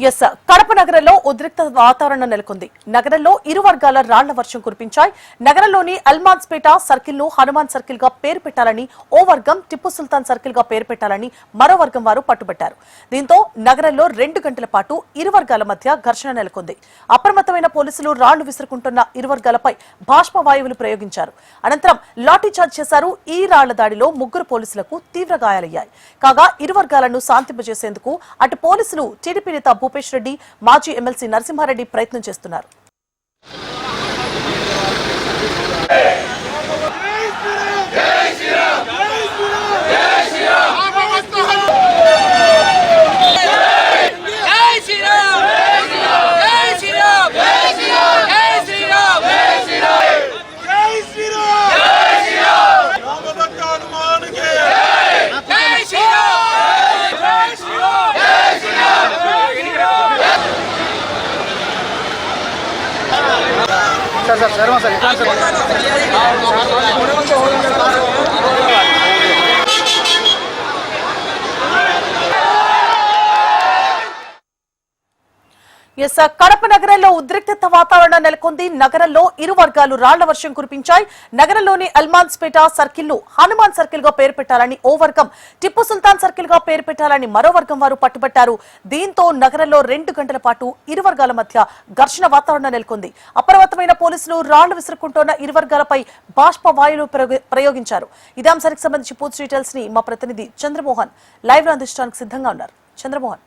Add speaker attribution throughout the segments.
Speaker 1: Yes Kadapa నగరంలో ఉద్రిక్త వాతావరణం నెలకొంది. నగరంలో ఇరు వర్గాల రాళ్ల వర్షం కురిపించాయి. నగరంలోని అల్మాన్స్పేట సర్కిల్ ను హనుమాన్ సర్కిల్ గా పేరు పెట్టాలని ఓ వర్గం, టిప్పు సుల్తాన్ సర్కిల్ గా పేరు పెట్టాలని మరో వర్గం వారు పట్టుబట్టారు. దీంతో నగరంలో 2 గంటల పాటు ఇరు వర్గాల మధ్య ఘర్షణ నెలకొంది. అప్రమత్తమైన పోలీసులు రాళ్లు విసురుకుంటున్న ఇరు వర్గాలపై బాష్ప వాయువులు ప్రయోగించారు. అనంతరం లాఠీచార్జ్ చేశారు. ఈ రాళ్ల దాడిలో 3 పోలీసులకు తీవ్ర గాయాలయ్యాయి. కాగా ఇరు వర్గాలను శాంతింపజేసేందుకు అటు పోలీసులు, టీడీపీ నేత భూపేష్ రెడ్డి, మాజీ ఎమ్మెల్సీ నరసింహారెడ్డి ప్రయత్నం చేస్తున్నారు. కడప నగరంలో ఉద్రిక్తత వాతావరణం నెలకొంది. నగరంలో ఇరు వర్గాలు రాళ్ల వర్షం కురిపించాయి. నగరంలోని అల్మాన్స్పేట సర్కిల్ ను హనుమాన్ సర్కిల్ గా పేరు పెట్టాలని ఓ వర్గం, టిప్పు సుల్తాన్ సర్కిల్ గా పేరు పెట్టాలని మరో వర్గం వారు పట్టుబట్టారు. దీంతో నగరంలో 2 గంటల పాటు ఇరు వర్గాల మధ్య ఘర్షణ వాతావరణం నెలకొంది. అప్రమత్తమైన పోలీసులు రాళ్లు విసురుకుంటున్న ఇరు వర్గాలపై బాష్ప వాయువులు ప్రయోగించారు. ఇదే అంశానికి సంబంధించి పూర్తి డీటెయిల్స్ ని మా ప్రతినిధి చంద్రమోహన్ లైవ్ లో అందించడానికి సిద్ధంగా ఉన్నారు. చంద్రమోహన్,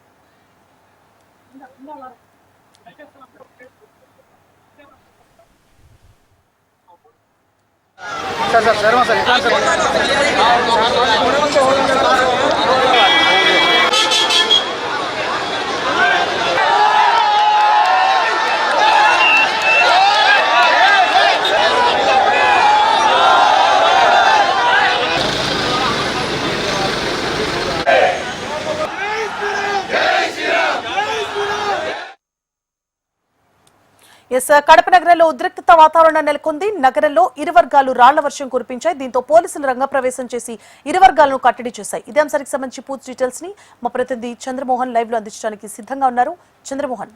Speaker 1: కడప నగరంలో ఉద్రిక్తత వాతావరణం నెలకొంది. నగరంలో ఇరు వర్గాలు రాళ్ల వర్షం కురిపించాయి. దీంతో పోలీసులు రంగప్రవేశం చేసి ఇరు వర్గాలను కట్టడి చేశాయి. ఇదే అంశానికి సంబంధించి పూర్తి డీటెయిల్స్ ని మా ప్రతినిధి చంద్రమోహన్ లైవ్ లో అందించడానికి సిద్ధంగా ఉన్నారు. చంద్రమోహన్,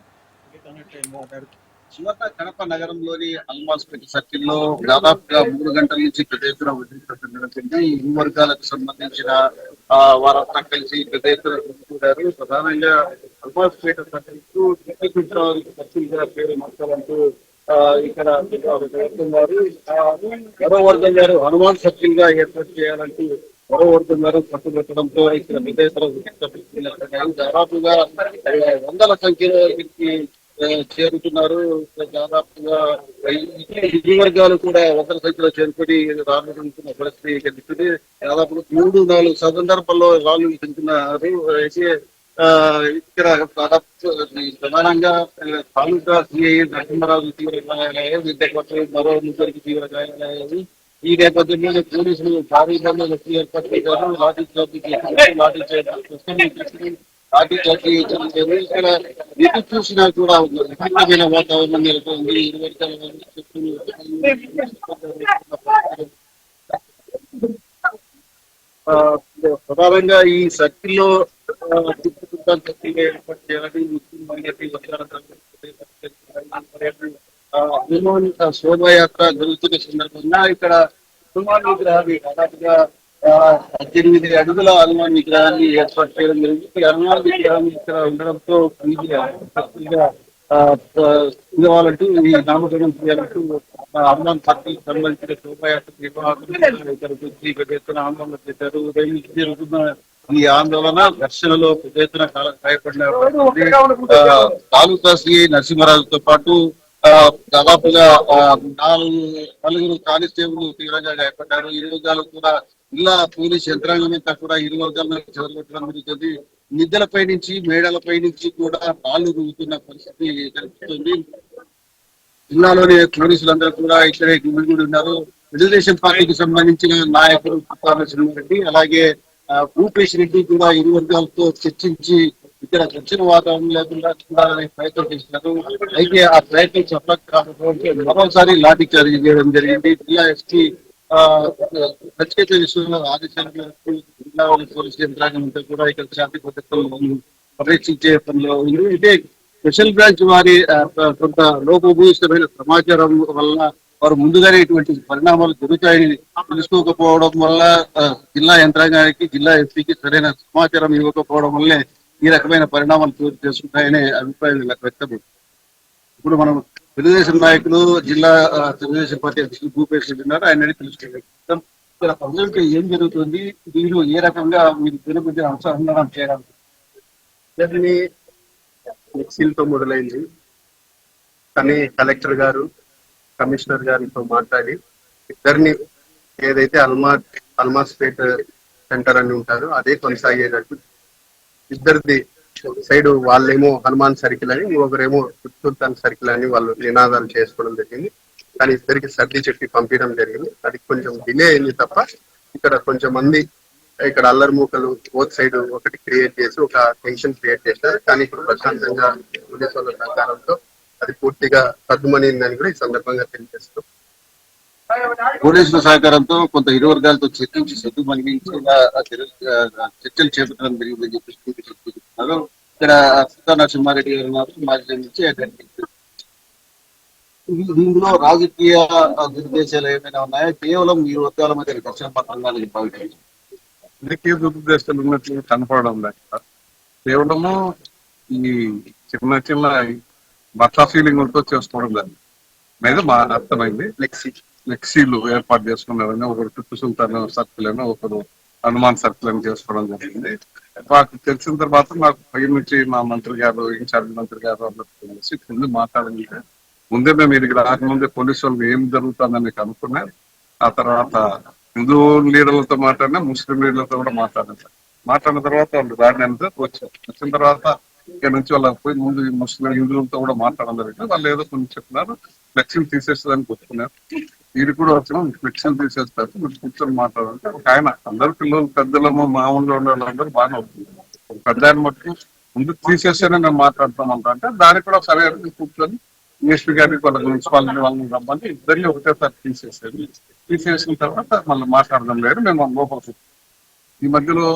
Speaker 2: కడప నగరంలోని అల్మాన్స్పేట సర్కిల్ లో దాదాపుగా 3 గంటల నుంచి పెద్ద ఎత్తున ఉద్రిక్తత నెలకొంది. ఇరు వర్గాలకు సంబంధించిన వారంతా కలిసి పెద్ద ఎత్తున కూడారు. ప్రధానంగా అల్మాన్స్పేట సర్కిల్ కు సర్కిల్ గా పేరు మార్చాలంటూ ఇక్కడ వెళ్తున్నారు. మరో వర్గం గారు హనుమాన్ సర్కిల్ గా ఏర్పాటు చేయాలంటూ మరో వర్గం గారు పట్టుబెట్టడంతో ఇక్కడ పెద్ద ఎత్తున దాదాపుగా 100ల సంఖ్యలో చేరుతున్నారు. దాదాపుగా ఇరు వర్గాలు కూడా 100ల సంఖ్యలో చేరుకొని రానున్న పరిస్థితి కనిపిస్తుంది. దాదాపుగా 3-4 సందర్భాల్లో రాళ్ళు తింటున్నారు. అయితే ఇక్కడ దాదాపు ప్రధానంగా తాలూకా సిఐ నరసింహరాజు తీవ్ర గాయాలయ్యాయి. దీంతో మరో 3 తీవ్ర గాయాలయ్యాయి. ఈ నేపథ్యంలో పోలీసులు భారీ బందోబస్తు ఏర్పాటు చేశారు. లాఠీ ఇక్కడ ఎటు చూసినా కూడా విభిన్నమైన వాతావరణం నెలకొంది. ఇరు వర్గాల ప్రధానంగా ఈ సర్కిల్లో ఏర్పాటు చేయాలని ముస్లిం మైనారిటీ హనుమాన్ శోభాయాత్ర జరుగుతున్న సందర్భంగా ఇక్కడ హనుమాన్ విగ్రహాన్ని దాదాపుగా 18 అడుగుల హనుమాన్ విగ్రహాన్ని ఏర్పాటు చేయడం జరిగింది. ఈ హనుమాన్ విగ్రహాన్ని ఇక్కడ ఉండడంతో ఇవ్వాలంటూ ఈ నామకరణం చేయాలంటూ హనుమాన్ పార్టీకి సంబంధించిన శోభాయాత్ర నిర్వాహకులు పెద్ద ఎత్తున ఆందోళన చేశారు. ఉదయం నుంచి జరుగుతున్న ఈ ఆందోళన ఘర్షణలో పెద్ద ఎత్తున గాయపడిన తాలూకా సిఐ నరసింహరాజుతో పాటు దాదాపుగా 4 కానిస్టేబుల్ తీవ్రంగా గాయపడ్డారు. ఇరు వర్గాలు కూడా ఇలా పోలీస్ యంత్రాంగం అంతా కూడా ఇరు వర్గాలను చెదరగొట్టడం జరుగుతుంది. నిద్రలపై నుంచి, మేడలపై నుంచి కూడా రాళ్లు రుగుతున్న పరిస్థితి కనిపిస్తుంది. జిల్లాలోని పోలీసులందరూ కూడా ఇక్కడే గుమిగూడి ఉన్నారు. తెలుగుదేశం పార్టీకి సంబంధించిన నాయకులు నరసింహారెడ్డి, అలాగే భూపేష్ రెడ్డి కూడా ఇరు వర్గాలతో చర్చించి ఇక్కడ ఘర్షణ వాతావరణం లేకుండా చూడాలనే ప్రయత్నం చేస్తున్నారు. అయితే ఆ ప్రయత్నం చెప్పకపోతే మరోసారి లాఠీ చార్జీ చేయడం జరిగింది. జిల్లా ఎస్పీ నచికేత విశ్వనాథ్ ఆదేశాల మేరకు జిల్లాలోని పోలీసు యంత్రాంగం అంతా కూడా ఇక్కడ శాంతి భద్రతలు పరీక్షించే పనిలో ఉంది. అయితే స్పెషల్ బ్రాంచ్ వారి కొంత లోపభూయిష్టమైన సమాచారం వల్ల వారు ముందుగానే ఇటువంటి పరిణామాలు జరుగుతాయని తెలుసుకోకపోవడం వల్ల జిల్లా యంత్రాంగానికి, జిల్లా ఎస్పీకి సరైన సమాచారం ఇవ్వకపోవడం వల్లే ఈ రకమైన పరిణామాలు చోటు చేసుకుంటాయనే అభిప్రాయం ఇలా వ్యక్తమైంది. ఇప్పుడు మనం తెలుగుదేశం నాయకులు, జిల్లా తెలుగుదేశం పార్టీ అధ్యక్షులు భూపేష్ రెడ్డి ఉన్నారు. ఆయన అడిగి తెలుసుకుంటాం. ఇక్కడ ప్రజలకు ఏం జరుగుతుంది, మీరు ఏ రకంగా మీరు తెలుగు అనుసంధానం చేయడానికి
Speaker 3: ఇద్దరిని మిక్సీలతో మొదలైంది. కానీ కలెక్టర్ గారు, కమిషనర్ గారితో మాట్లాడి ఇద్దరిని ఏదైతే అల్మాస్పేట్ సెంటర్ అని ఉంటారో అదే కొనసాగేటట్టు ఇద్దరిది సైడ్ వాళ్ళేమో హనుమాన్ సర్కిల్ అని, ఇంకొకరేమో సుల్తాన్ సర్కిల్ అని వాళ్ళు నినాదాలు చేసుకోవడం జరిగింది. కానీ ఇద్దరికి సర్ది చెప్పి పంపించడం జరిగింది. అది కొంచెం డిలే అయింది తప్ప ఇక్కడ కొంచెం మంది ఇక్కడ అల్లరి మూకలు బోత్ సైడ్ ఒకటి క్రియేట్ చేసి ఒక టెన్షన్ క్రియేట్ చేశారు. కానీ ఇప్పుడు ప్రశాంతంగా పోలీసు వాళ్ళ సహకారంతో అది పూర్తిగా సద్దుమనిందని కూడా ఈ సందర్భంగా తెలియజేస్తూ
Speaker 2: పోలీసుల సహకారంతో కొంత ఇరు వర్గాలతో చర్చించి సద్దు మనిగించేలా చర్చలు చేపట్టడం జరిగిందని చెప్పి చెప్తున్నారు. ఇక్కడ సీతా నరసింహారెడ్డి గారు ఉన్నారు, మాజీ నుంచి ఇందులో రాజకీయ దురుద్దేశాలు ఏమైనా ఉన్నాయా? కేవలం ఈ వర్గాల మధ్య ఘర్షణ పత్రంగానే భావించారు.
Speaker 3: రాజకీయ దురుద్దేశాలు ఉన్నట్లు కనపడడం లేక కేవలము ఈ చిన్న చిన్న బట్ల ఫీలింగ్లతో చేసుకోవడం దాన్ని మీద మా అర్థమైంది. ఫ్లెక్సీలు ఏర్పాటు చేసుకున్నారని, ఒకరు టిప్పు సుల్తాన్ సర్కిల్ అని, ఒకరు హనుమాన్ సర్కిల్ అని చేసుకోవడం జరిగింది. మాకు తెలిసిన తర్వాత మాకు పై నుంచి మా మంత్రి గారు, ఇన్ఛార్జ్ మంత్రి గారు అందరితో కలిసి ముందు మాట్లాడింది. ముందే మేము ఇక్కడికి రాకముందే పోలీసు వాళ్ళు ఏం జరుగుతుందని కనుక్కున్నాం. ఆ తర్వాత హిందూ లీడర్లతో మాట్లాడినా, ముస్లిం లీడర్లతో కూడా మాట్లాడిన తర్వాత వాళ్ళు దాడిని వచ్చారు. వచ్చిన తర్వాత ఇక్కడ నుంచి వాళ్ళకి పోయి ముందు ముస్లిం హిందువులతో కూడా మాట్లాడడం జరిగింది. వాళ్ళు ఏదో కొంచెం చెప్తున్నారు, ఫ్లెక్సీలు తీసేస్తుందని కూర్చున్నారు. వీరు కూడా వచ్చిన ఫ్లెక్సీలు తీసేస్తారు, మీరు కూర్చొని మాట్లాడాలంటే ఒక ఆయన అందరు పిల్లలు పెద్దలము మామూలుగా ఉండే వాళ్ళందరూ బాగానే అవుతుంది. పెద్ద ఆయన మట్టుకు ముందు తీసేస్తేనే మేము మాట్లాడతామంటా అంటే దానికి కూడా సరే కూర్చొని ఎస్పీ గారికి వాళ్ళ మున్సిపాలిటీ వాళ్ళని రమ్మని ఇద్దరిని ఒకటేసారి తీసేసేది. తీసేసిన తర్వాత మళ్ళీ మాట్లాడడం లేదు, మేము లోపలికి. ఈ మధ్యలో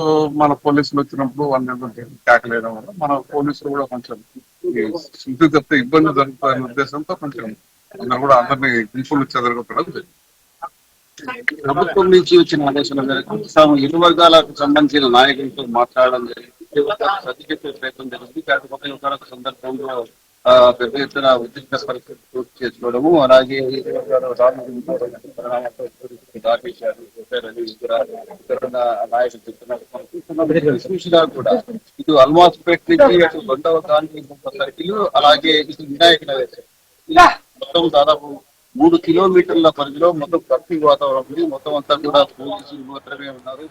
Speaker 3: మన పోలీసులు వచ్చినప్పుడు వాళ్ళని కాకలేయడం వల్ల మన పోలీసులు కూడా కొంచెం శుద్ధి తప్పితే ఇబ్బంది జరుగుతాయనే ఉద్దేశంతో కొంచెం కూడా అందరినీ గుంపులు చెదరగొట్టడం జరిగింది.
Speaker 2: ప్రభుత్వం నుంచి వచ్చిన ఆదేశాల మేరకు తాము ఇరు వర్గాలకు సంబంధించిన నాయకులతో మాట్లాడడం జరిగింది, సర్ది చెప్పే ప్రయత్నం జరిగింది. కాకపోతే ఒకనొక సందర్భంలో పెద్ద ఎత్తున ఉద్రిక్త పరిస్థితి పూర్తి చేసుకోవడము, అలాగే నాయకులు చెప్తున్నారు కూడా ఇటు అల్మాస్పేట్ నుంచి అటు రెండవ కాలనీ సర్కిల్, అలాగే ఇటు వినాయక నగర్ మొత్తం దాదాపు 3 కిలోమీటర్ల పరిధిలో మొత్తం కర్ఫ్యూ వాతావరణం ఉంది. మొత్తం అంతా కూడా పోలీసులు మాత్రమే ఉన్నారు.